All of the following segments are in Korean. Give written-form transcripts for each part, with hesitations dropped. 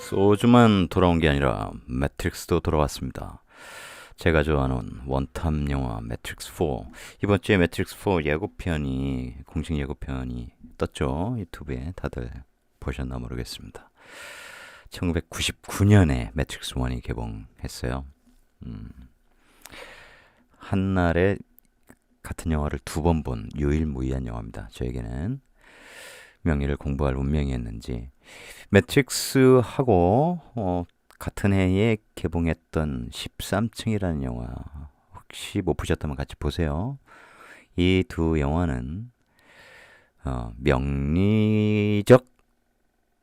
소주만 돌아온 게 아니라 매트릭스도 돌아왔습니다. 제가 좋아하는 원탑 영화 매트릭스 4. 이번 주에 매트릭스 4 예고편이 공식 예고편이 떴죠. 유튜브에 다들 보셨나 모르겠습니다. 1999년에 매트릭스 1이 개봉했어요. 한날에 같은 영화를 두 번 본 유일무이한 영화입니다. 저에게는 명예를 공부할 운명이었는지 매트릭스하고 같은 해에 개봉했던 13층이라는 영화 혹시 못 보셨다면 같이 보세요. 이 두 영화는 명리적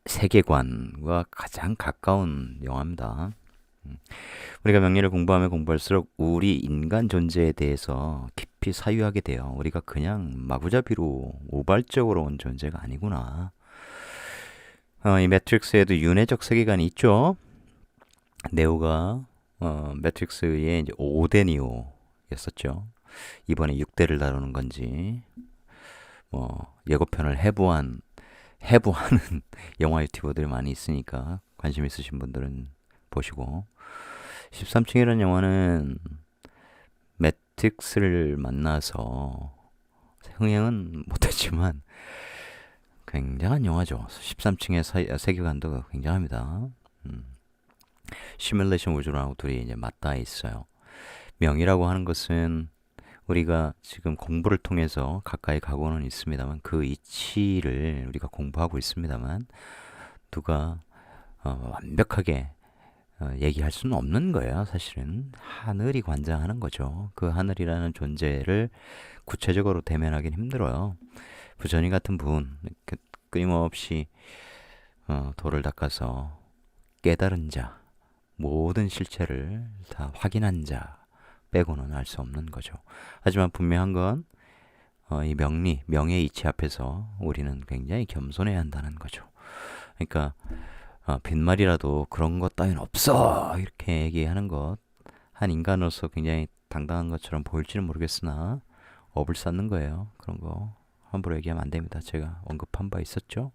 세계관과 가장 가까운 영화입니다. 우리가 명리를 공부하면 공부할수록 우리 인간 존재에 대해서 깊이 사유하게 돼요. 우리가 그냥 마구잡이로 우발적으로 온 존재가 아니구나. 이 매트릭스에도 윤회적 세계관이 있죠. 네오가 매트릭스의 이제 5대 니오였었죠. 이번에 6대를 다루는 건지 예고편을 해부하는 영화 유튜버들이 많이 있으니까 관심 있으신 분들은 보시고 13층이라는 영화는 매트릭스를 만나서 흥행은 못했지만 굉장한 영화죠. 13층의 세계관도 굉장합니다. 시뮬레이션 우주라고 둘이 이제 맞닿아 있어요. 명이라고 하는 것은 우리가 지금 공부를 통해서 가까이 가고는 있습니다만 그 이치를 우리가 공부하고 있습니다만 누가 완벽하게 얘기할 수는 없는 거예요. 사실은 하늘이 관장하는 거죠. 그 하늘이라는 존재를 구체적으로 대면하기는 힘들어요. 부처님 같은 분 끊임없이 돌을 닦아서 깨달은 자, 모든 실체를 다 확인한 자 빼고는 알 수 없는 거죠. 하지만 분명한 건 이 명의 이치 앞에서 우리는 굉장히 겸손해야 한다는 거죠. 그러니까 빈말이라도 그런 것 따윈 없어 이렇게 얘기하는 것 한 인간으로서 굉장히 당당한 것처럼 보일지는 모르겠으나 업을 쌓는 거예요. 그런 거 함부로 얘기하면 안 됩니다. 제가 언급한 바 있었죠.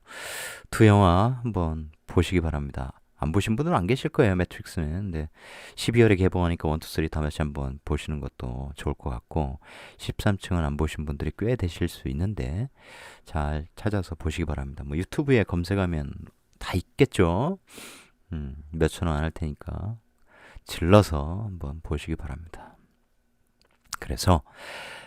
두 영화 한번 보시기 바랍니다. 안 보신 분들은 안 계실 거예요. 매트릭스는. 근데 12월에 개봉하니까 1, 2, 3 다 같이 한번 보시는 것도 좋을 것 같고 13층은 안 보신 분들이 꽤 되실 수 있는데 잘 찾아서 보시기 바랍니다. 뭐 유튜브에 검색하면 다 있겠죠. 몇천 원 안 할 테니까 질러서 한번 보시기 바랍니다. 그래서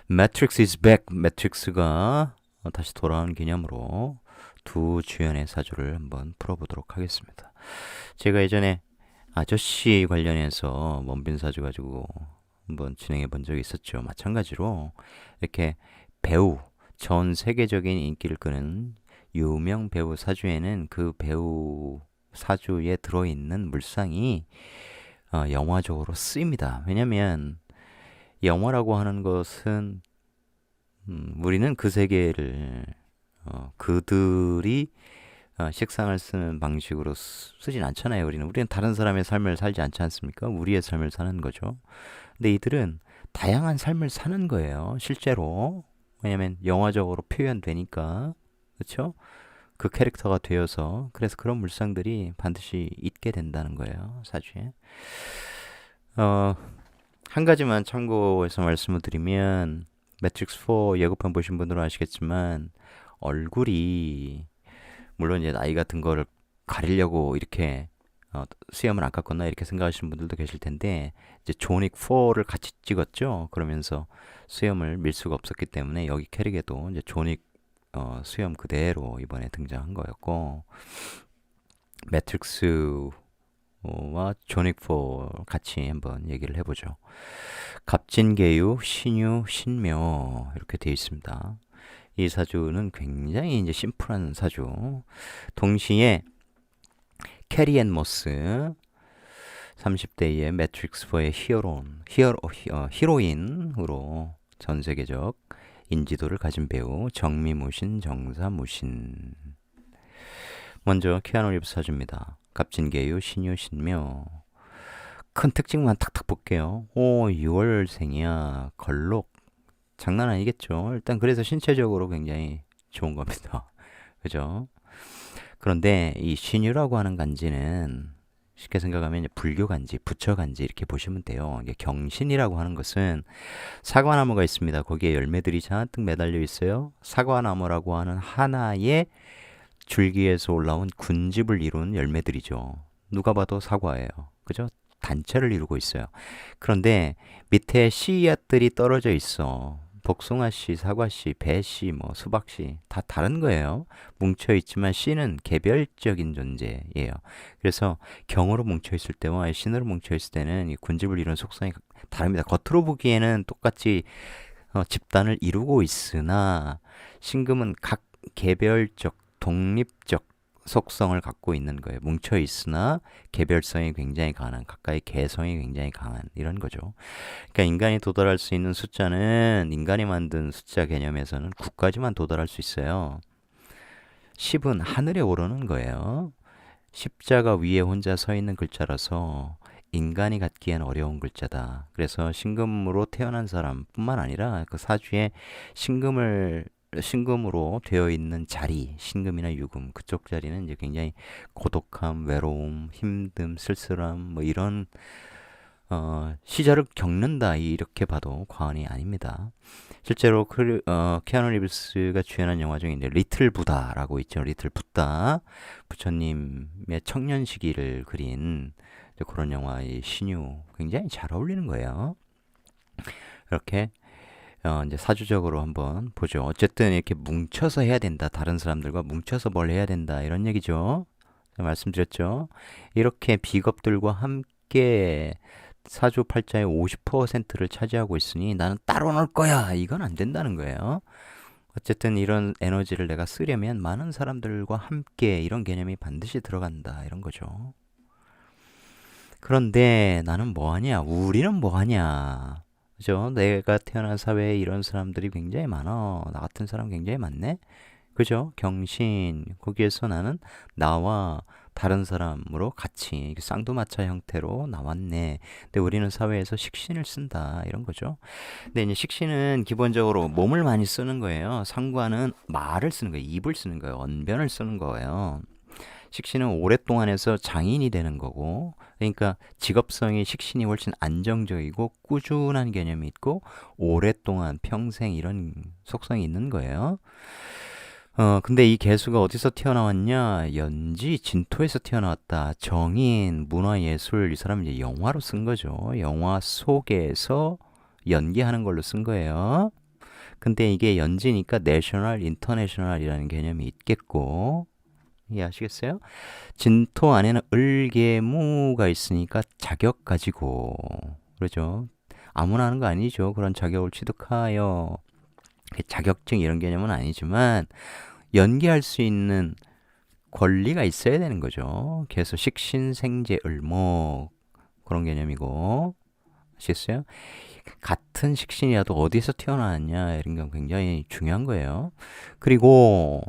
매트릭스 is back. 매트릭스가 다시 돌아온 기념으로 두 주연의 사주를 한번 풀어보도록 하겠습니다. 제가 예전에 아저씨 관련해서 원빈 사주 가지고 한번 진행해 본 적이 있었죠. 마찬가지로 이렇게 배우, 전 세계적인 인기를 끄는 유명 배우 사주에는 그 배우 사주에 들어있는 물상이 영화적으로 쓰입니다. 왜냐면 영화라고 하는 것은 우리는 그 세계를 그들이 식상을 쓰는 방식으로 쓰진 않잖아요. 우리는 다른 사람의 삶을 살지 않지 않습니까? 우리의 삶을 사는 거죠. 근데 이들은 다양한 삶을 사는 거예요. 실제로. 왜냐면 영화적으로 표현되니까. 그렇죠? 그 캐릭터가 되어서 그래서 그런 물상들이 반드시 있게 된다는 거예요. 사주에. 한 가지만 참고해서 말씀을 드리면 매트릭스 4 예고편 보신 분들은 아시겠지만 얼굴이 물론 이제 나이 같은 거를 가리려고 이렇게 수염을 안 깎았나 이렇게 생각하시는 분들도 계실 텐데 이제 존윅 4를 같이 찍었죠. 그러면서 수염을 밀 수가 없었기 때문에 여기 캐릭에도 이제 존윅 수염 그대로 이번에 등장한 거였고 매트릭스와 존윅 4 같이 한번 얘기를 해보죠. 갑진계유, 신유, 신묘 이렇게 되어 있습니다. 이 사주는 굉장히 이제 심플한 사주. 동시에 캐리 앤 모스 30대의 매트릭스 4의 히로인으로 전 세계적 인지도를 가진 배우 정미무신, 정사무신. 먼저 키아누 리브스 사주입니다. 갑진계유, 신유, 신묘. 큰 특징만 탁탁 볼게요. 6월생이야. 걸록. 장난 아니겠죠. 일단 그래서 신체적으로 굉장히 좋은 겁니다. 그죠? 그런데 이 신유라고 하는 간지는 쉽게 생각하면 이제 불교 간지, 부처 간지 이렇게 보시면 돼요. 이게 경신이라고 하는 것은 사과나무가 있습니다. 거기에 열매들이 잔뜩 매달려 있어요. 사과나무라고 하는 하나의 줄기에서 올라온 군집을 이룬 열매들이죠. 누가 봐도 사과예요. 그죠? 단체를 이루고 있어요. 그런데 밑에 씨앗들이 떨어져 있어. 복숭아씨, 사과씨, 배씨, 뭐 수박씨 다 다른 거예요. 뭉쳐 있지만 씨는 개별적인 존재예요. 그래서 경으로 뭉쳐 있을 때와 신으로 뭉쳐 있을 때는 이 군집을 이루는 속성이 다릅니다. 겉으로 보기에는 똑같이 집단을 이루고 있으나 신금은 각 개별적, 독립적 속성을 갖고 있는 거예요. 뭉쳐 있으나 개별성이 굉장히 강한, 각각의 개성이 굉장히 강한 이런 거죠. 그러니까 인간이 도달할 수 있는 숫자는 인간이 만든 숫자 개념에서는 9까지만 도달할 수 있어요. 10은 하늘에 오르는 거예요. 십자가 위에 혼자 서 있는 글자라서 인간이 갖기엔 어려운 글자다. 그래서 신금으로 태어난 사람뿐만 아니라 그 사주에 신금으로 되어 있는 자리, 신금이나 유금 그쪽 자리는 이제 굉장히 고독함, 외로움, 힘듦, 쓸쓸함 뭐 이런 시절을 겪는다 이렇게 봐도 과언이 아닙니다. 실제로 키아누 리브스가 주연한 영화 중에 이제 리틀 부다라고 있죠. 리틀 부다 부처님의 청년 시기를 그린 그런 영화의 신유 굉장히 잘 어울리는 거예요. 이렇게 이제 사주적으로 한번 보죠. 어쨌든 이렇게 뭉쳐서 해야 된다. 다른 사람들과 뭉쳐서 뭘 해야 된다. 이런 얘기죠. 말씀드렸죠. 이렇게 비겁들과 함께 사주 팔자의 50%를 차지하고 있으니 나는 따로 놀 거야. 이건 안 된다는 거예요. 어쨌든 이런 에너지를 내가 쓰려면 많은 사람들과 함께 이런 개념이 반드시 들어간다. 이런 거죠. 그런데 나는 뭐하냐? 우리는 뭐하냐? 그죠? 내가 태어난 사회에 이런 사람들이 굉장히 많아. 나 같은 사람 굉장히 많네? 그죠? 경신. 거기에서 나는 나와 다른 사람으로 같이 쌍두마차 형태로 나왔네. 근데 우리는 사회에서 식신을 쓴다. 이런 거죠. 근데 이제 식신은 기본적으로 몸을 많이 쓰는 거예요. 상관은 말을 쓰는 거예요. 입을 쓰는 거예요. 언변을 쓰는 거예요. 식신은 오랫동안 해서 장인이 되는 거고, 그러니까 직업성이 식신이 훨씬 안정적이고 꾸준한 개념이 있고 오랫동안 평생 이런 속성이 있는 거예요. 근데 이 개수가 어디서 튀어나왔냐? 연지, 진토에서 튀어나왔다. 정인, 문화예술, 이 사람은 이제 영화로 쓴 거죠. 영화 속에서 연기하는 걸로 쓴 거예요. 근데 이게 연지니까 내셔널, 인터내셔널이라는 개념이 있겠고, 이해하시겠어요? 진토 안에는 을개무가 있으니까 자격 가지고, 그러죠. 아무나 하는 거 아니죠. 그런 자격을 취득하여 자격증 이런 개념은 아니지만 연기할 수 있는 권리가 있어야 되는 거죠. 그래서 식신생재 을목 그런 개념이고, 아시겠어요? 같은 식신이라도 어디서 태어나느냐 이런 건 굉장히 중요한 거예요. 그리고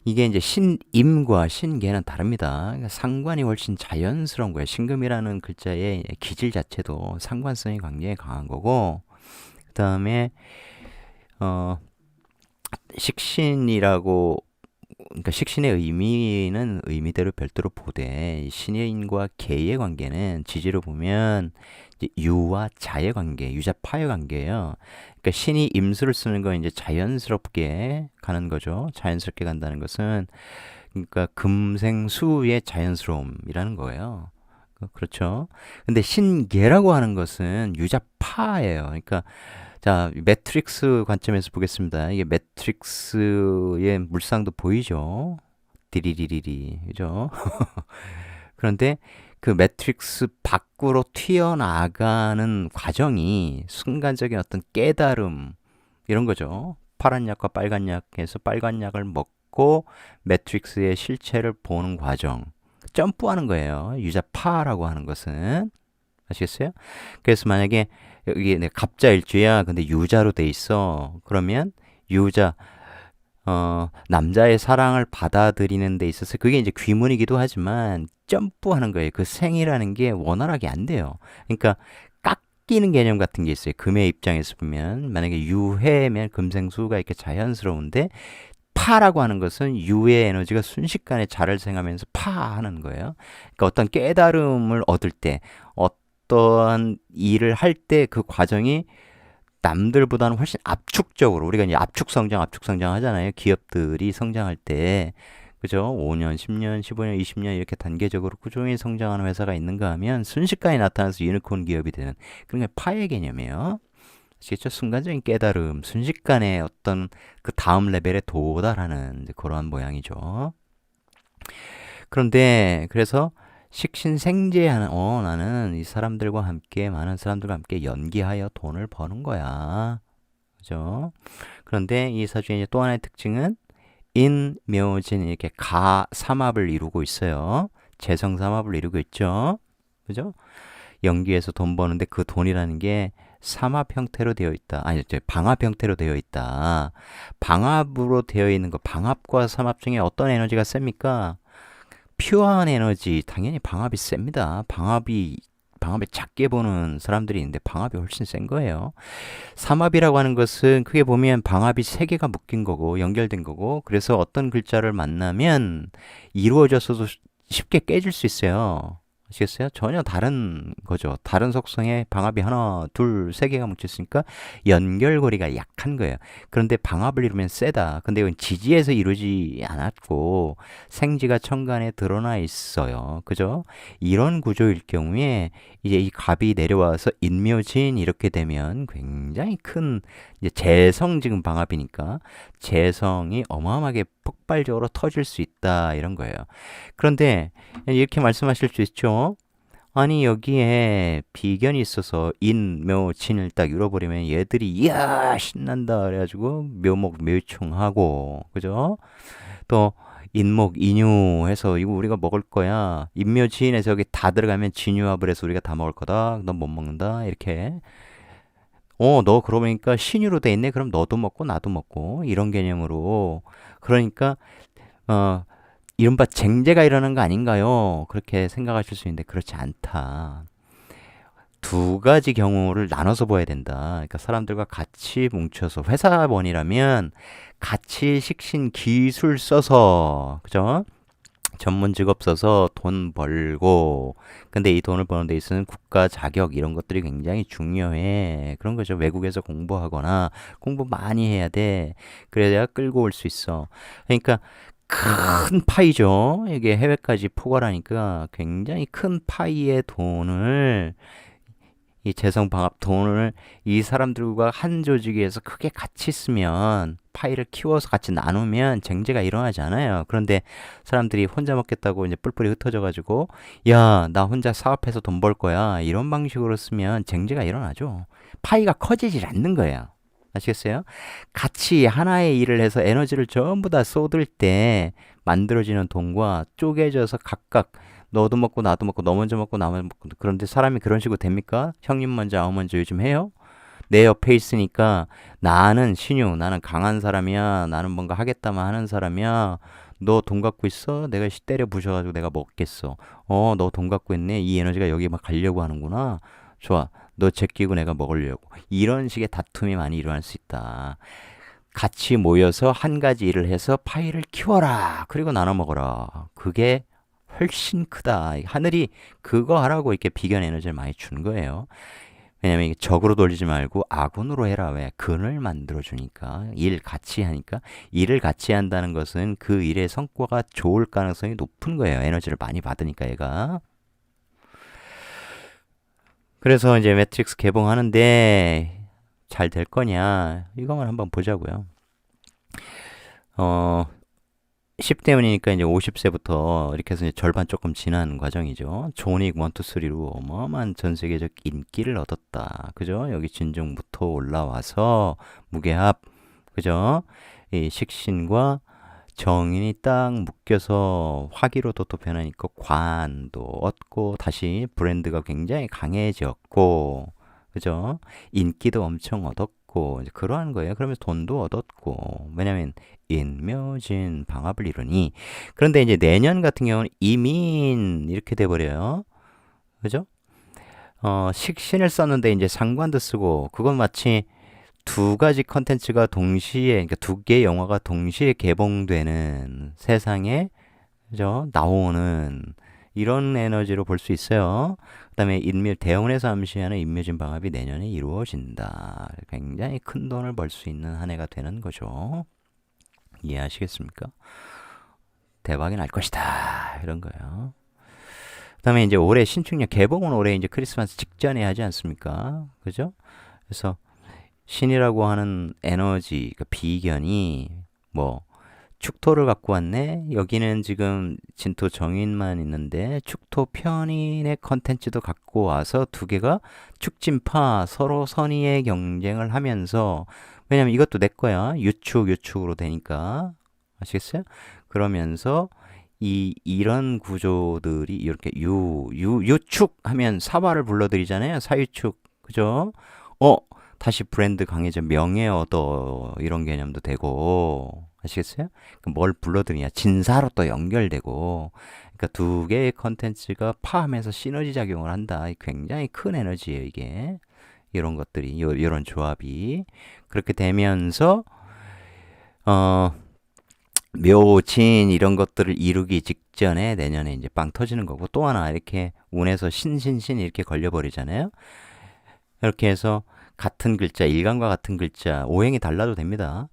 이게 이제 신임과 신계는 다릅니다. 그러니까 상관이 훨씬 자연스러운 거예요. 신금이라는 글자의 기질 자체도 상관성이 굉장히 강한 거고, 그 다음에 식신이라고, 그러니까 식신의 의미는 의미대로 별도로 보되 신인과 계의 관계는 지지로 보면 이제 유와 자의 관계, 유자파의 관계예요. 그러니까 신이 임수를 쓰는 건 이제 자연스럽게 가는 거죠. 자연스럽게 간다는 것은 그러니까 금생수의 자연스러움이라는 거예요. 그렇죠. 근데 신계라고 하는 것은 유자파예요. 그러니까 자, 매트릭스 관점에서 보겠습니다. 이게 매트릭스의 물상도 보이죠? 디리리리리, 그죠? 그런데 그 매트릭스 밖으로 튀어나가는 과정이 순간적인 어떤 깨달음, 이런 거죠. 파란 약과 빨간 약에서 빨간 약을 먹고 매트릭스의 실체를 보는 과정. 점프하는 거예요. 유자파라고 하는 것은. 아시겠어요? 그래서 만약에 여기 내 갑자일주야. 근데 유자로 돼 있어. 그러면 유자 남자의 사랑을 받아들이는 데 있어서 그게 이제 귀문이기도 하지만 점프하는 거예요. 그 생이라는 게 원활하게 안 돼요. 그러니까 깎이는 개념 같은 게 있어요. 금의 입장에서 보면 만약에 유해면 금생수가 이렇게 자연스러운데 파라고 하는 것은 유의 에너지가 순식간에 자를 생하면서 파하는 거예요. 그러니까 어떤 깨달음을 얻을 때, 어떠한 일을 할 때 그 과정이 남들보다는 훨씬 압축적으로, 우리가 이제 압축 성장 하잖아요. 기업들이 성장할 때. 그죠? 5년, 10년, 15년, 20년 이렇게 단계적으로 꾸준히 성장하는 회사가 있는가 하면 순식간에 나타나서 유니콘 기업이 되는 그런 게 파의 개념이에요. 아시겠죠? 순간적인 깨달음, 순식간에 어떤 그 다음 레벨에 도달하는 이제 그러한 모양이죠. 그런데 그래서 식신생재하는 나는 이 사람들과 함께 많은 사람들과 함께 연기하여 돈을 버는 거야. 그죠? 그런데 이 사주의 또 하나의 특징은 인묘진 이렇게 가삼합을 이루고 있어요. 재성삼합을 이루고 있죠. 그죠? 연기에서 돈 버는데 그 돈이라는 게 삼합 형태로 되어 있다. 아니, 방합 형태로 되어 있다. 방합으로 되어 있는 거, 방합과 삼합 중에 어떤 에너지가 셉니까? 퓨어한 에너지, 당연히 방합이 셉니다. 방합을 작게 보는 사람들이 있는데 방합이 훨씬 센 거예요. 삼합이라고 하는 것은 크게 보면 방합이 세 개가 묶인 거고 연결된 거고 그래서 어떤 글자를 만나면 이루어져서도 쉽게 깨질 수 있어요. 아시겠어요? 전혀 다른 거죠. 다른 속성의 방합이 하나, 둘, 세 개가 뭉쳤으니까 연결고리가 약한 거예요. 그런데 방합을 이루면 세다. 근데 이건 지지에서 이루지 않았고 생지가 천간에 드러나 있어요. 그죠? 이런 구조일 경우에 이제 이 갑이 내려와서 인묘진 이렇게 되면 굉장히 큰 이제 재성 지금 방합이니까 재성이 어마어마하게 폭발적으로 터질 수 있다 이런 거예요. 그런데 이렇게 말씀하실 수 있죠. 아니 여기에 비견이 있어서 인, 묘, 진을 딱 잃어버리면 얘들이 이야 신난다 그래가지고 묘목 묘충하고 그죠? 또 인목 인유 해서 이거 우리가 먹을 거야. 인묘진에서 여기 다 들어가면 진유합을 해서 우리가 다 먹을 거다. 넌 못 먹는다. 이렇게 너 그러고 보니까 신유로 돼 있네. 그럼 너도 먹고 나도 먹고 이런 개념으로 그러니까 어 이른바 쟁제가 일어나는 거 아닌가요? 그렇게 생각하실 수 있는데 그렇지 않다. 두 가지 경우를 나눠서 봐야 된다. 그러니까 사람들과 같이 뭉쳐서 회사원이라면 같이 식신 기술 써서 그죠? 전문 직업 써서 돈 벌고 근데 이 돈을 버는 데 있어서는 국가 자격 이런 것들이 굉장히 중요해. 그런 거죠. 외국에서 공부하거나 공부 많이 해야 돼. 그래야 끌고 올 수 있어. 그러니까 큰 파이죠. 이게 해외까지 포괄하니까 굉장히 큰 파이의 돈을 이 재성방합 돈을 이 사람들과 한 조직에서 크게 같이 쓰면 파이를 키워서 같이 나누면 쟁제가 일어나지 않아요. 그런데 사람들이 혼자 먹겠다고 이제 뿔뿔이 흩어져 가지고 야, 나 혼자 사업해서 돈 벌 거야. 이런 방식으로 쓰면 쟁제가 일어나죠. 파이가 커지질 않는 거예요. 아시겠어요? 같이 하나의 일을 해서 에너지를 전부 다 쏟을 때 만들어지는 돈과 쪼개져서 각각 너도 먹고 나도 먹고 너 먼저 먹고 나 먼저 먹고 그런데 사람이 그런 식으로 됩니까? 형님 먼저 아우 먼저 요즘 해요? 내 옆에 있으니까 나는 신유 나는 강한 사람이야 나는 뭔가 하겠다만 하는 사람이야 너 돈 갖고 있어? 내가 때려 부셔가지고 내가 먹겠어 너 돈 갖고 있네 이 에너지가 여기 막 가려고 하는구나 좋아 너 제끼고 내가 먹으려고 이런 식의 다툼이 많이 일어날 수 있다 같이 모여서 한 가지 일을 해서 파이를 키워라 그리고 나눠 먹어라 그게 훨씬 크다. 하늘이 그거 하라고 이렇게 비견 에너지를 많이 준 거예요. 왜냐면 이게 적으로 돌리지 말고 악운으로 해라. 왜? 근을 만들어 주니까. 일 같이 하니까. 일을 같이 한다는 것은 그 일의 성과가 좋을 가능성이 높은 거예요. 에너지를 많이 받으니까 얘가. 그래서 이제 매트릭스 개봉하는데 잘 될 거냐. 이거만 한번 보자고요. 10대문이니까 이제 50세부터 이렇게 해서 이제 절반 조금 지난 과정이죠. 존윅 1, 2, 3로 어마어마한 전 세계적 인기를 얻었다. 그죠? 여기 진중부터 올라와서 무게합, 그죠? 이 식신과 정인이 딱 묶여서 화기로도 또 변하니까 관도 얻고 다시 브랜드가 굉장히 강해졌고, 그죠? 인기도 엄청 얻었고, 이제 그러한 거예요. 그러면서 돈도 얻었고, 왜냐면 인묘진 방합을 이루니 그런데 이제 내년 같은 경우는 이민 이렇게 돼버려요. 그죠? 식신을 썼는데 이제 상관도 쓰고 그건 마치 두 가지 컨텐츠가 동시에, 그러니까 두 개의 영화가 동시에 개봉되는 세상에, 그죠? 나오는 이런 에너지로 볼 수 있어요. 그다음에 대원에서 암시하는 인묘진 방합이 내년에 이루어진다. 굉장히 큰 돈을 벌 수 있는 한 해가 되는 거죠. 이해하시겠습니까? 대박이 날 것이다. 이런 거예요. 그다음에 이제 올해 신축년 개봉은 올해 이제 크리스마스 직전에 하지 않습니까? 그죠? 그래서 신이라고 하는 에너지, 그러니까 비견이 뭐 축토를 갖고 왔네. 여기는 지금 진토 정인만 있는데 축토 편인의 컨텐츠도 갖고 와서 두 개가 축진파 서로 선의의 경쟁을 하면서, 왜냐면 이것도 내 거야. 유축으로 되니까. 아시겠어요? 그러면서 이런 구조들이 이렇게 유축 하면 사화를 불러들이잖아요. 사유축. 그죠? 다시 브랜드 강해져 명예 얻어 이런 개념도 되고, 아시겠어요? 뭘 불러들이냐 진사로 또 연결되고, 그러니까 두 개의 컨텐츠가 파하면서 시너지 작용을 한다. 굉장히 큰 에너지예요 이게. 이런 것들이 이런 조합이 그렇게 되면서 묘진 이런 것들을 이루기 직전에 내년에 이제 빵 터지는 거고, 또 하나 이렇게 운에서 신신신 이렇게 걸려버리잖아요. 이렇게 해서 같은 글자, 일간과 같은 글자, 오행이 달라도 됩니다.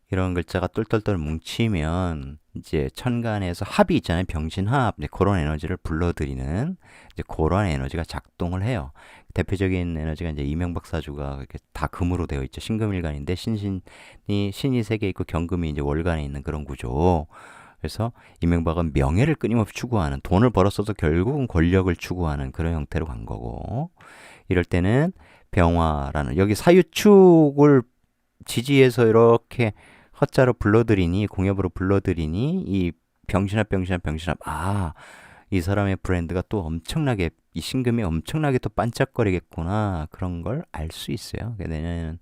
이런 글자가 똘똘똘 뭉치면 이제 천간에서 합이 있잖아요. 병신합. 이제 그런 에너지를 불러들이는 이제 그런 에너지가 작동을 해요. 대표적인 에너지가 이제 이명박 사주가 이렇게 다 금으로 되어 있죠. 신금일간인데 신이 세 개 있고 경금이 이제 월간에 있는 그런 구조. 그래서 이명박은 명예를 끊임없이 추구하는, 돈을 벌었어도 결국은 권력을 추구하는 그런 형태로 간 거고, 이럴 때는 병화라는 여기 사유축을 지지해서 이렇게 허자로 불러들이니, 공엽으로 불러들이니, 이 병신합 이 사람의 브랜드가 또 엄청나게, 이 신금이 엄청나게 또 반짝거리겠구나, 그런 걸 알 수 있어요. 내년에는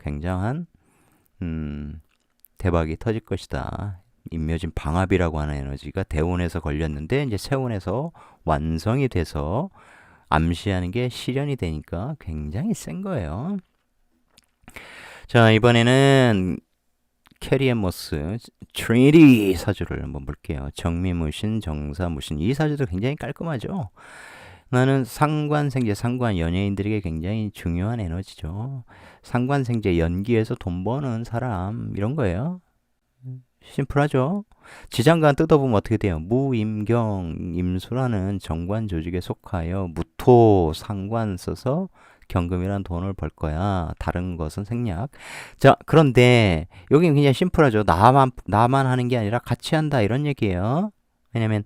굉장한 대박이 터질 것이다. 인묘진 방합이라고 하는 에너지가 대운에서 걸렸는데 이제 세운에서 완성이 돼서 암시하는 게 실현이 되니까 굉장히 센 거예요. 자, 이번에는 캐리앤머스 트리니티 사주를 한번 볼게요. 정미무신, 정사무신. 이 사주도 굉장히 깔끔하죠. 나는 상관생제, 상관 연예인들에게 굉장히 중요한 에너지죠. 상관생제, 연기에서 돈 버는 사람, 이런 거예요. 심플하죠. 지장간 뜯어보면 어떻게 돼요? 무임경, 임수라는 정관 조직에 속하여 무토 상관 써서 경금이란 돈을 벌 거야. 다른 것은 생략. 자, 그런데 여기는 그냥 심플하죠. 나만 하는 게 아니라 같이 한다, 이런 얘기예요. 왜냐면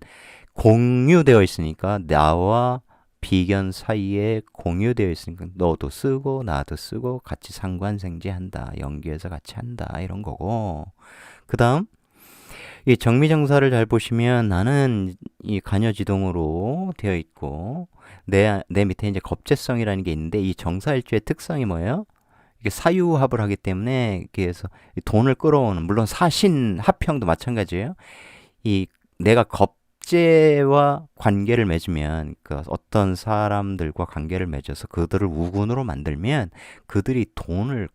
공유되어 있으니까, 나와 비견 사이에 공유되어 있으니까 너도 쓰고 나도 쓰고 같이 상관생제한다. 연기해서 같이 한다, 이런 거고. 그 다음 이 정미정사를 잘 보시면 나는 이 간여지동으로 되어 있고, 내 밑에 이제 겁재성이라는 게 있는데, 이 정사일주의 특성이 뭐예요? 이게 사유합을 하기 때문에, 그래서 돈을 끌어오는, 물론 사신 합평도 마찬가지예요. 이 내가 겁재와 관계를 맺으면, 그 어떤 사람들과 관계를 맺어서 그들을 우군으로 만들면 그들이 돈을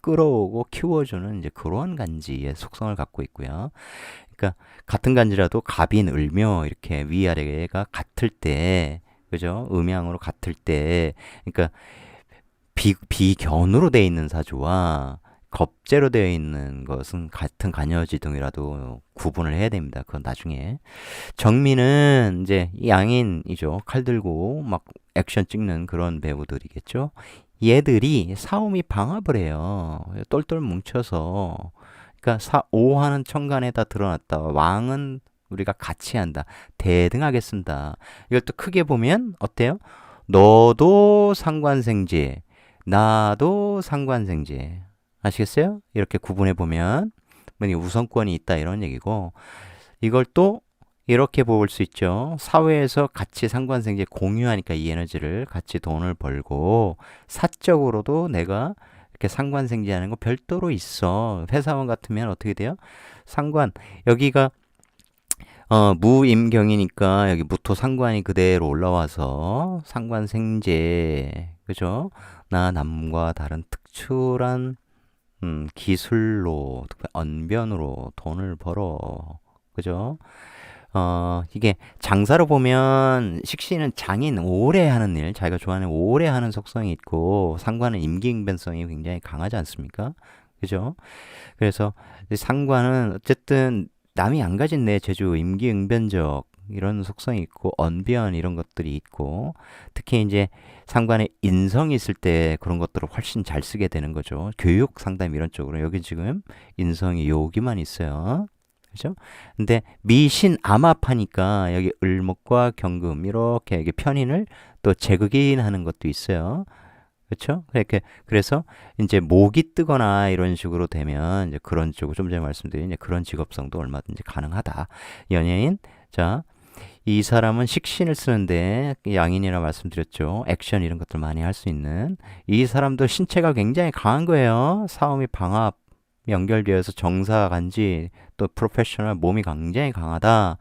끌어오고 키워주는 이제 그런 간지의 속성을 갖고 있고요. 그러니까 같은 간지라도 갑인, 을묘 이렇게 위아래가 같을 때, 그죠? 음양으로 같을 때, 그러니까 비견으로 되어 있는 사주와 겁재로 되어 있는 것은 같은 간여지동이라도 구분을 해야 됩니다. 그건 나중에. 정미는 이제 양인이죠. 칼 들고 막 액션 찍는 그런 배우들이겠죠. 얘들이 사오미 방합을 해요. 똘똘 뭉쳐서. 그러니까 오하는 천간에다 드러났다. 왕은 우리가 같이 한다. 대등하게 쓴다. 이걸 또 크게 보면 어때요? 너도 상관생제, 나도 상관생제. 아시겠어요? 이렇게 구분해 보면 우선권이 있다, 이런 얘기고, 이걸 또 이렇게 볼 수 있죠. 사회에서 같이 상관생제 공유하니까 이 에너지를 같이 돈을 벌고, 사적으로도 내가 이렇게 상관생제하는 거 별도로 있어. 회사원 같으면 어떻게 돼요? 상관, 여기가 무임경이니까 여기 무토 상관이 그대로 올라와서 상관생제, 그죠? 나 남과 다른 특출한 기술로, 특히 언변으로 돈을 벌어. 그죠? 이게 장사로 보면 식신은 장인, 오래 하는 일, 자기가 좋아하는 오래 하는 속성이 있고 상관은 임기응변성이 굉장히 강하지 않습니까? 그죠? 그래서 상관은 어쨌든 남이 안 가진 내 재주, 임기응변적 이런 속성이 있고 언변 이런 것들이 있고 특히 이제 상관의 인성이 있을 때 그런 것들을 훨씬 잘 쓰게 되는 거죠. 교육 상담 이런 쪽으로 여기 지금 인성이 여기만 있어요. 그죠? 근데 미신 암합하니까 여기 을목과 경금 이렇게 이게 편인을 또 재극인하는 것도 있어요. 그렇죠? 이렇게 그래서 이제 목이 뜨거나 이런 식으로 되면 이제 그런 쪽으로 좀 전에 말씀드린 이제 그런 직업성도 얼마든지 가능하다. 연예인 자, 이 사람은 식신을 쓰는데 양인이라 말씀드렸죠. 액션 이런 것들 많이 할 수 있는 이 사람도 신체가 굉장히 강한 거예요. 사음이 방합 연결되어서 정사 간지 또 프로페셔널 몸이 굉장히 강하다.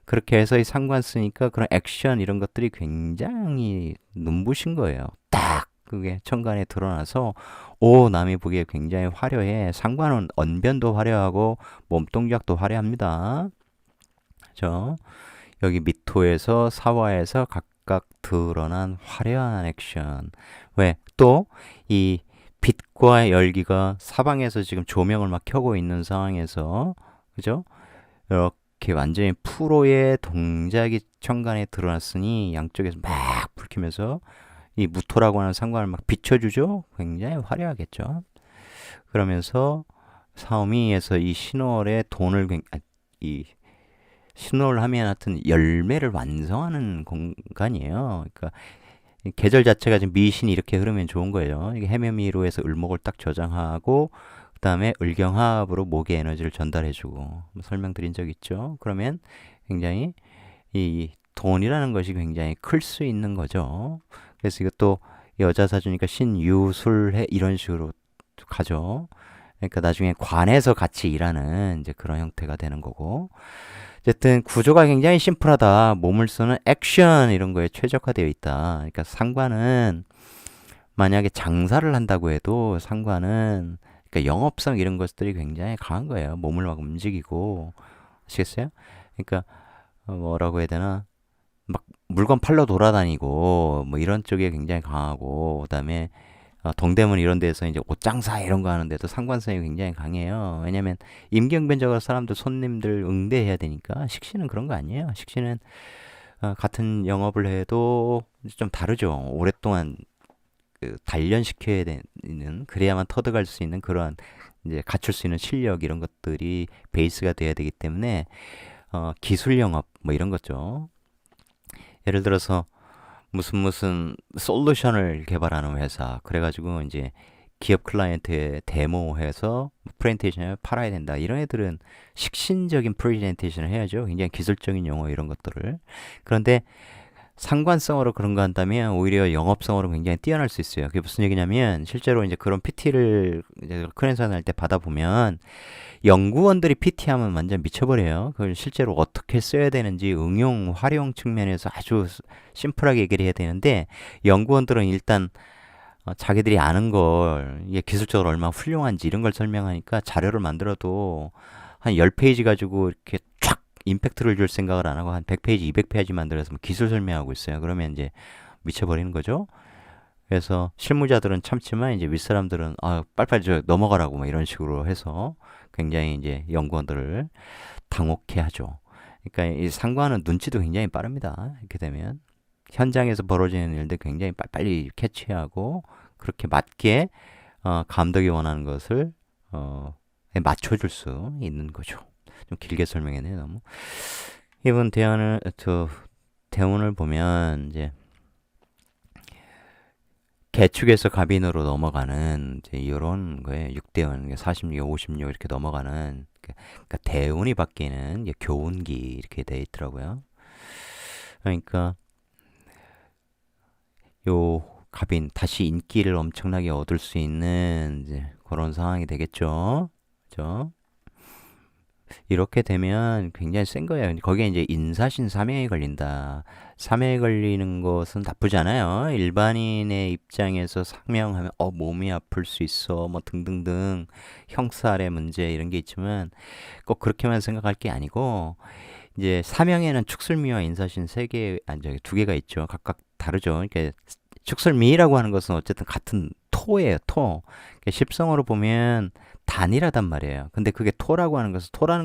그렇게 해서 이 상관 쓰니까 그런 액션 이런 것들이 굉장히 눈부신 거예요. 딱 그게 천간에 드러나서 오 남이 보기에 굉장히 화려해. 상관은 언변도 화려하고 몸 동작도 화려합니다. 그죠? 여기 미토에서 사화에서 각각 드러난 화려한 액션. 왜? 또 이 빛과 열기가 사방에서 지금 조명을 막 켜고 있는 상황에서 그죠? 이렇게 완전히 프로의 동작이 천간에 드러났으니 양쪽에서 막 불키면서 이 무토라고 하는 상관을 막 비춰주죠. 굉장히 화려하겠죠. 그러면서 사오미에서 이 신월의 돈을 이 신호를 하면 하여튼 열매를 완성하는 공간이에요. 그러니까 계절 자체가 지금 미신이 이렇게 흐르면 좋은 거예요. 이게 해묘미로에서 을목을 딱 저장하고 그다음에 을경합으로 목의 에너지를 전달해주고 뭐 설명드린 적 있죠. 그러면 굉장히 이 돈이라는 것이 굉장히 클 수 있는 거죠. 그래서 이것도 여자 사주니까 신유술해 이런 식으로 가죠. 그러니까 나중에 관에서 같이 일하는 이제 그런 형태가 되는 거고. 어쨌든 구조가 굉장히 심플하다. 몸을 쓰는 액션 이런 거에 최적화되어 있다. 그러니까 상관은 만약에 장사를 한다고 해도 상관은 그러니까 영업성 이런 것들이 굉장히 강한 거예요. 몸을 막 움직이고 아시겠어요? 그러니까 뭐라고 해야 되나? 막 물건 팔러 돌아다니고 뭐 이런 쪽에 굉장히 강하고 그다음에 동대문 이런 데서 이제 옷장사 이런 거 하는데도 상관성이 굉장히 강해요. 왜냐면 임기응변적으로 사람들 손님들 응대해야 되니까 식신은 그런 거 아니에요. 식신은 같은 영업을 해도 좀 다르죠. 오랫동안 그 단련시켜야 되는 그래야만 터득할 수 있는 그러한 이제 갖출 수 있는 실력 이런 것들이 베이스가 돼야 되기 때문에 기술 영업 뭐 이런 거죠. 예를 들어서 무슨 솔루션을 개발하는 회사 그래가지고 이제 기업 클라이언트에 데모해서 프레젠테이션을 팔아야 된다 이런 애들은 식신적인 프레젠테이션을 해야죠. 굉장히 기술적인 용어 이런 것들을. 그런데 상관성으로 그런 거 한다면 오히려 영업성으로 굉장히 뛰어날 수 있어요. 그게 무슨 얘기냐면 실제로 이제 그런 PT를 이제 큰 회사 할 때 받아보면 연구원들이 PT하면 완전 미쳐버려요. 그걸 실제로 어떻게 써야 되는지 응용, 활용 측면에서 아주 심플하게 얘기를 해야 되는데 연구원들은 일단 자기들이 아는 걸 이게 기술적으로 얼마나 훌륭한지 이런 걸 설명하니까 자료를 만들어도 한 10페이지 가지고 이렇게 촥 임팩트를 줄 생각을 안 하고 한 100페이지, 200페이지 만들어서 뭐 기술 설명하고 있어요. 그러면 이제 미쳐버리는 거죠. 그래서 실무자들은 참지만 이제 윗사람들은 빨리빨리 저 넘어가라고 뭐 이런 식으로 해서 굉장히 이제 연구원들을 당혹해 하죠. 그러니까 이 상관은 눈치도 굉장히 빠릅니다. 이렇게 되면 현장에서 벌어지는 일들 굉장히 빨리빨리 캐치하고 그렇게 맞게 감독이 원하는 것을 맞춰줄 수 있는 거죠. 좀 길게 설명했네요, 너무. 이번 대운을 보면 이제 개축에서 갑인으로 넘어가는 이제 이런 거에 6대운, 46, 56 이렇게 넘어가는 그러니까 대운이 바뀌는 이제 교운기 이렇게 돼 있더라고요. 그러니까 요 갑인 다시 인기를 엄청나게 얻을 수 있는 이제 그런 상황이 되겠죠. 그죠? 이렇게 되면 굉장히 센 거예요. 거기에 이제 인사신 사명이 걸린다. 사명이 걸리는 것은 나쁘지 않아요. 일반인의 입장에서 사명하면 몸이 아플 수 있어 뭐 등등등 형살의 문제 이런 게 있지만 꼭 그렇게만 생각할 게 아니고 이제 사명에는 축술미와 인사신 세 개, 아니 저기 두 개가 있죠. 각각 다르죠. 이렇게 축술미라고 하는 것은 어쨌든 같은 토예요. 토. 십성으로 보면 단일하단 말이에요. 근데 그게 토라는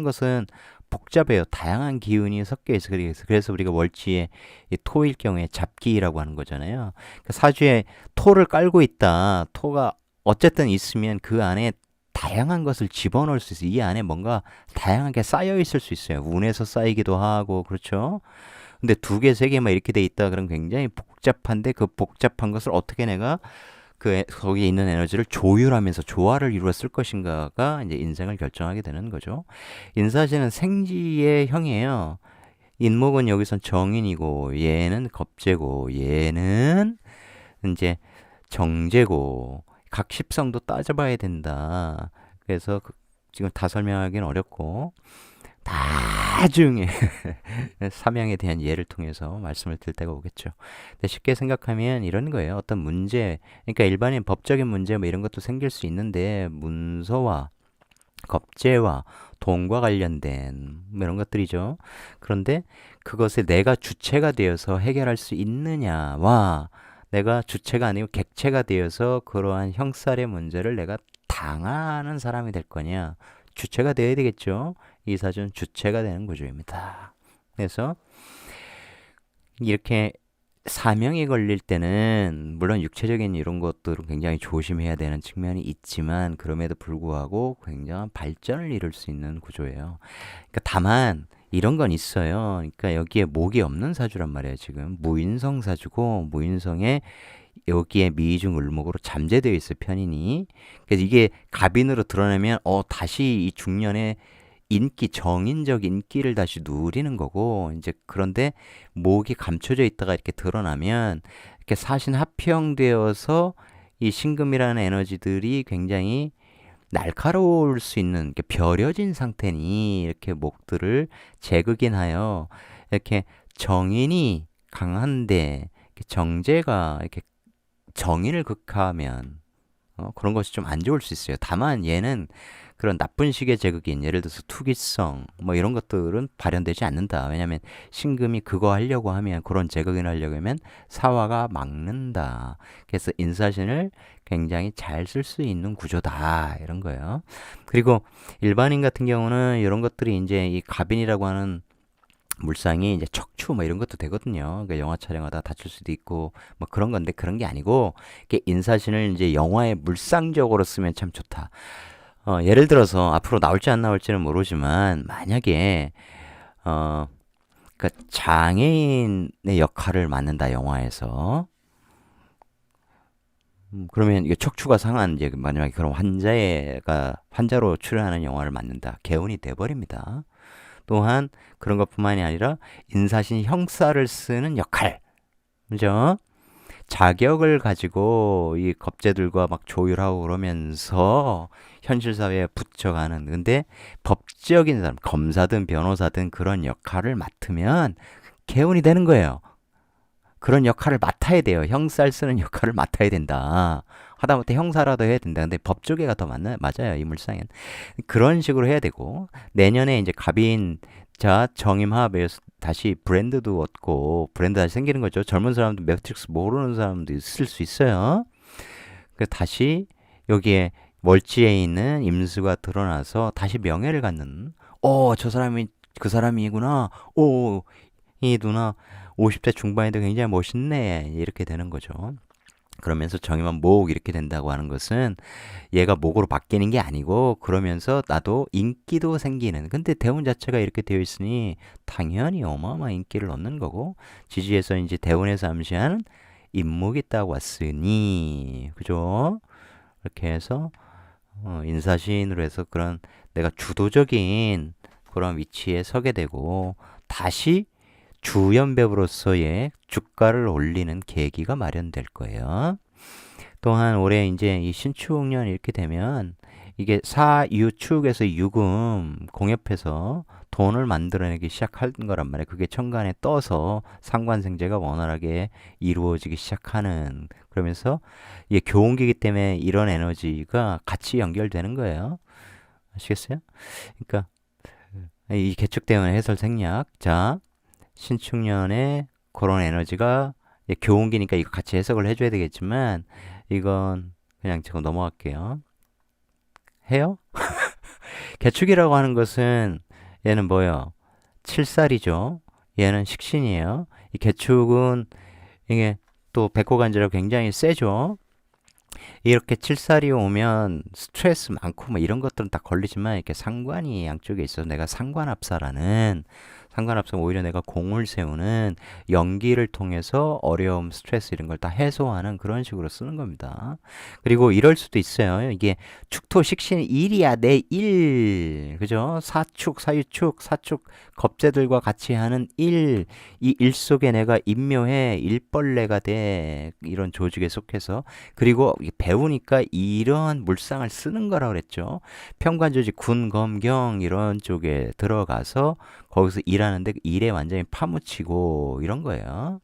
것은 복잡해요. 다양한 기운이 섞여 있어. 그래서 우리가 월지에 이 토일 경우에 잡기라고 하는 거잖아요. 사주에 토를 깔고 있다. 토가 어쨌든 있으면 그 안에 다양한 것을 집어넣을 수 있어요. 이 안에 뭔가 다양하게 쌓여 있을 수 있어요. 운에서 쌓이기도 하고, 그렇죠? 근데 두 개, 세 개 막 이렇게 돼 있다. 그럼 굉장히 복잡한데 그 복잡한 것을 어떻게 내가 거기에 있는 에너지를 조율하면서 조화를 이루어 쓸 것인가가 이제 인생을 결정하게 되는 거죠. 인사시는 생지의 형이에요. 인목은 여기선 정인이고, 얘는 겁재고, 얘는 이제 정제고, 각 십성도 따져봐야 된다. 그래서 지금 다 설명하기는 어렵고, 나중에 삼양에 대한 예를 통해서 말씀을 드릴 때가 오겠죠. 근데 쉽게 생각하면 이런 거예요. 어떤 문제, 그러니까 일반인 법적인 문제 뭐 이런 것도 생길 수 있는데 문서와 겁재와 돈과 관련된 뭐 이런 것들이죠. 그런데 그것에 내가 주체가 되어서 해결할 수 있느냐와 내가 주체가 아니고 객체가 되어서 그러한 형살의 문제를 내가 당하는 사람이 될 거냐. 주체가 되어야 되겠죠. 이 사주는 주체가 되는 구조입니다. 그래서 이렇게 사명이 걸릴 때는 물론 육체적인 이런 것들은 굉장히 조심해야 되는 측면이 있지만 그럼에도 불구하고 굉장한 발전을 이룰 수 있는 구조예요. 그러니까 다만 이런 건 있어요. 그러니까 여기에 목이 없는 사주란 말이에요. 지금 무인성 사주고 무인성에 여기에 미이중 을목으로 잠재되어 있을 편이니 그래서 이게 갑인으로 드러내면 다시 이 중년에 인기 정인적 인기를 다시 누리는 거고 이제 그런데 목이 감춰져 있다가 이렇게 드러나면 이렇게 사신 합형되어서 이 신금이라는 에너지들이 굉장히 날카로울 수 있는 이렇게 벼려진 상태니 이렇게 목들을 재극인하여 이렇게 정인이 강한데 이렇게 정제가 이렇게 정의를 극하면 그런 것이 좀 안 좋을 수 있어요. 다만 얘는 그런 나쁜 식의 제극인 예를 들어서 투기성 뭐 이런 것들은 발현되지 않는다. 왜냐하면 신금이 그거 하려고 하면 그런 제극인을 하려고 하면 사화가 막는다. 그래서 인사신을 굉장히 잘 쓸 수 있는 구조다 이런 거예요. 그리고 일반인 같은 경우는 이런 것들이 이제 이 갑인이라고 하는 물상이 이제 척추 뭐 이런 것도 되거든요. 그러니까 영화 촬영하다 다칠 수도 있고 뭐 그런 건데 그런 게 아니고 이게 인사신을 이제 영화에 물상적으로 쓰면 참 좋다. 예를 들어서 앞으로 나올지 안 나올지는 모르지만 만약에 그러니까 장애인의 역할을 맡는다 영화에서 그러면 이게 척추가 상한 이제 만약에 그런 환자로 출연하는 영화를 맡는다 개운이 돼버립니다. 또한 그런 것뿐만이 아니라 인사신 형사를 쓰는 역할, 그죠? 자격을 가지고 이 겁재들과 막 조율하고 그러면서 현실 사회에 붙여가는 근데 법적인 사람, 검사든 변호사든 그런 역할을 맡으면 개운이 되는 거예요. 그런 역할을 맡아야 돼요. 형사를 쓰는 역할을 맡아야 된다. 하다못해 형사라도 해야 된다. 근데 법조계가 더 맞아요. 이 물상엔. 그런 식으로 해야 되고 내년에 이제 갑인 자 정임화합에 다시 브랜드도 얻고 브랜드 다시 생기는 거죠. 젊은 사람도 매트릭스 모르는 사람도 있을 수 있어요. 그 다시 여기에 월지에 있는 임수가 드러나서 다시 명예를 갖는 저 사람이 그 사람이구나. 이 누나 50대 중반인데 굉장히 멋있네. 이렇게 되는 거죠. 그러면서 정의만 목 이렇게 된다고 하는 것은 얘가 목으로 바뀌는 게 아니고 그러면서 나도 인기도 생기는 근데 대운 자체가 이렇게 되어 있으니 당연히 어마어마한 인기를 얻는 거고 지지에서 이제 대운에서 암시하는 인목이 딱 왔으니 그죠? 이렇게 해서 인사신으로 해서 그런 내가 주도적인 그런 위치에 서게 되고 다시 주연배우로서의 주가를 올리는 계기가 마련될 거예요. 또한 올해 이제 이 신축년 이렇게 되면 이게 사유축에서 유금 공엽해서 돈을 만들어내기 시작한 거란 말이에요. 그게 천간에 떠서 상관생재가 원활하게 이루어지기 시작하는, 그러면서 이게 교운기이기 때문에 이런 에너지가 같이 연결되는 거예요. 아시겠어요? 그러니까 이 개축대운의 해설 생략. 자, 신축년에 그런 에너지가 교운기니까 이거 같이 해석을 해줘야 되겠지만 이건 그냥 제가 넘어갈게요. 해요? 개축이라고 하는 것은 얘는 뭐예요? 칠살이죠. 얘는 식신이에요. 이 개축은 이게 또 백호간지라 굉장히 세죠. 이렇게 칠살이 오면 스트레스 많고 뭐 이런 것들은 다 걸리지만 이렇게 상관이 양쪽에 있어서 내가 상관합사라는, 상관합사가 오히려 내가 공을 세우는 연기를 통해서 어려움, 스트레스 이런 걸 다 해소하는 그런 식으로 쓰는 겁니다. 그리고 이럴 수도 있어요. 이게 축토 식신이 일이야 내 일, 그죠? 사축, 사유축, 사축 겁재들과 같이 하는 일, 이 일 속에 내가 임묘해 일벌레가 돼, 이런 조직에 속해서. 그리고 배우니까 이런 물상을 쓰는 거라 그랬죠. 평관조직, 군, 검, 경 이런 쪽에 들어가서 거기서 일하는데 그 일에 완전히 파묻히고 이런 거예요.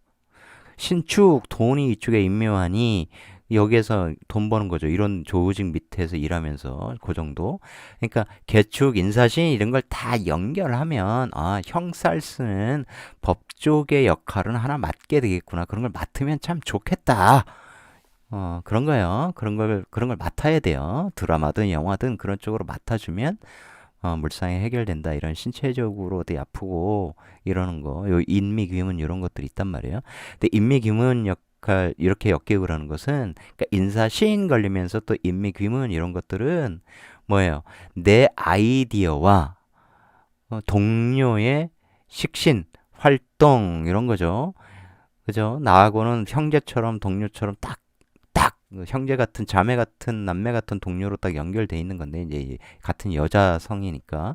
신축, 돈이 이쪽에 임묘하니 여기에서 돈 버는 거죠. 이런 조직 밑에서 일하면서 그 정도. 그러니까 개축, 인사신 이런 걸 다 연결하면 아, 형살 쓰는 법조계 역할은 하나 맡게 되겠구나. 그런 걸 맡으면 참 좋겠다. 그런 거예요. 그런 걸 맡아야 돼요. 드라마든 영화든 그런 쪽으로 맡아주면 물상이 해결된다. 이런 신체적으로 어디 아프고 이러는 거, 요 인미귀문 이런 것들이 있단 말이에요. 근데 인미귀문 역할 이렇게 역기획을 하는 것은, 그러니까 인사신 걸리면서 또 인미귀문 이런 것들은 뭐예요? 내 아이디어와 동료의 식신, 활동 이런 거죠. 그죠? 나하고는 형제처럼 동료처럼 딱 형제 같은, 자매 같은, 남매 같은 동료로 딱 연결돼 있는 건데, 이제 같은 여자 성이니까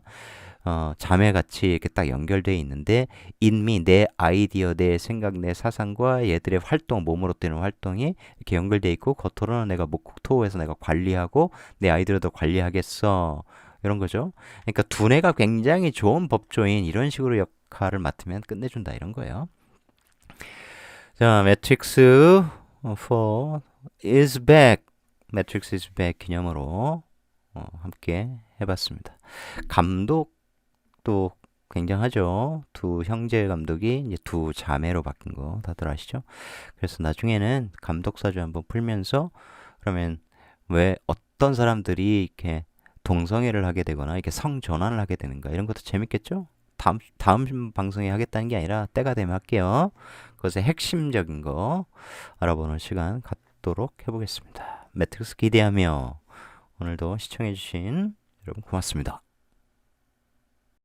자매 같이 이렇게 딱 연결돼 있는데, 인미, 내 아이디어, 내 생각, 내 사상과 얘들의 활동, 몸으로 되는 활동이 이렇게 연결돼 있고, 겉으로는 내가 목국토에서 내가 관리하고 내 아이디어도 관리하겠어, 이런 거죠. 그러니까 두뇌가 굉장히 좋은 법조인 이런 식으로 역할을 맡으면 끝내준다, 이런 거예요. 자, 매트릭스 4 is back. 매트릭스 is back 기념으로 함께 해봤습니다. 감독도 굉장하죠. 두 형제 감독이 이제 두 자매로 바뀐 거 다들 아시죠? 그래서 나중에는 감독사주 한번 풀면서, 그러면 왜 어떤 사람들이 이렇게 동성애를 하게 되거나 이렇게 성 전환을 하게 되는가, 이런 것도 재밌겠죠? 다음 방송에 하겠다는 게 아니라 때가 되면 할게요. 그것의 핵심적인 거 알아보는 시간 갖도록 해보겠습니다. 매트릭스 기대하며 오늘도 시청해주신 여러분 고맙습니다.